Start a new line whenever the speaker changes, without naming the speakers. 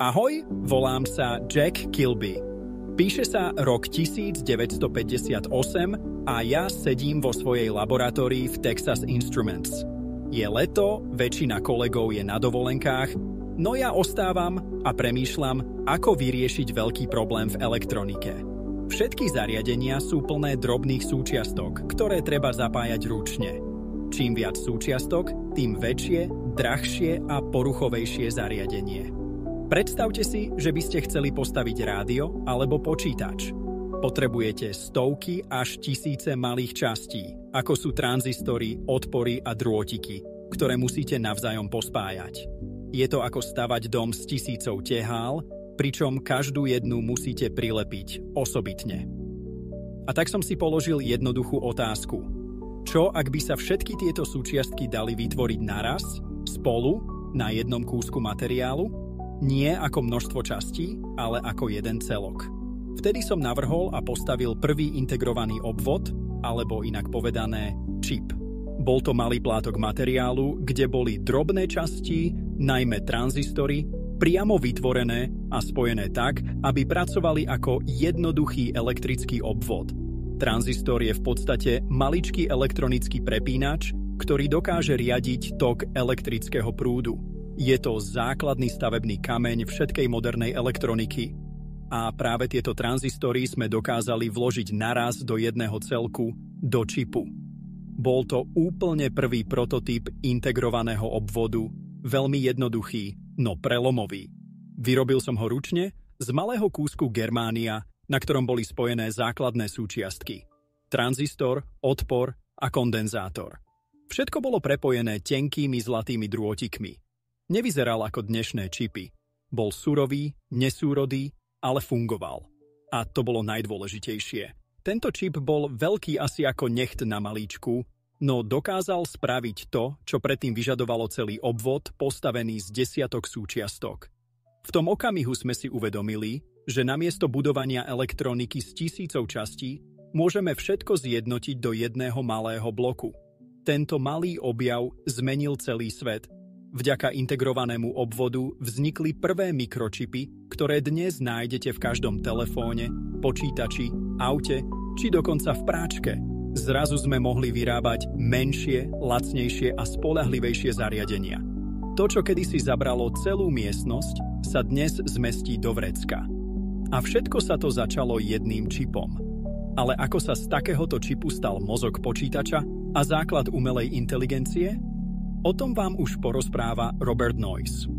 Ahoj, volám sa Jack Kilby. Píše sa rok 1958 a ja sedím vo svojej laboratórii v Texas Instruments. Je leto, väčšina kolegov je na dovolenkách, no ja ostávam a premýšľam, ako vyriešiť veľký problém v elektronike. Všetky zariadenia sú plné drobných súčiastok, ktoré treba zapájať ručne. Čím viac súčiastok, tým väčšie, drahšie a poruchovejšie zariadenie. Predstavte si, že by ste chceli postaviť rádio alebo počítač. Potrebujete stovky až tisíce malých častí, ako sú tranzistory, odpory a drôtiky, ktoré musíte navzájom pospájať. Je to ako stavať dom s tisícou tehál, pričom každú jednu musíte prilepiť osobitne. A tak som si položil jednoduchú otázku. Čo, ak by sa všetky tieto súčiastky dali vytvoriť naraz, spolu, na jednom kúsku materiálu? Nie ako množstvo častí, ale ako jeden celok. Vtedy som navrhol a postavil prvý integrovaný obvod, alebo inak povedané čip. Bol to malý plátok materiálu, kde boli drobné časti, najmä tranzistory, priamo vytvorené a spojené tak, aby pracovali ako jednoduchý elektrický obvod. Tranzistor je v podstate maličký elektronický prepínač, ktorý dokáže riadiť tok elektrického prúdu. Je to základný stavebný kameň všetkej modernej elektroniky. A práve tieto tranzistory sme dokázali vložiť naraz do jedného celku, do čipu. Bol to úplne prvý prototyp integrovaného obvodu, veľmi jednoduchý, no prelomový. Vyrobil som ho ručne z malého kúsku germánia, na ktorom boli spojené základné súčiastky. Tranzistor, odpor a kondenzátor. Všetko bolo prepojené tenkými zlatými drôtikmi. Nevyzeral ako dnešné čipy. Bol surový, nesúrodý, ale fungoval. A to bolo najdôležitejšie. Tento čip bol veľký asi ako necht na malíčku, no dokázal spraviť to, čo predtým vyžadovalo celý obvod postavený z desiatok súčiastok. V tom okamihu sme si uvedomili, že namiesto budovania elektroniky z tisícov častí môžeme všetko zjednotiť do jedného malého bloku. Tento malý objav zmenil celý svet. Vďaka integrovanému obvodu vznikli prvé mikročipy, ktoré dnes nájdete v každom telefóne, počítači, aute, či dokonca v práčke. Zrazu sme mohli vyrábať menšie, lacnejšie a spoľahlivejšie zariadenia. To, čo kedysi zabralo celú miestnosť, sa dnes zmestí do vrecka. A všetko sa to začalo jedným čipom. Ale ako sa z takéhoto čipu stal mozog počítača a základ umelej inteligencie? O tom vám už porozpráva Robert Noyce.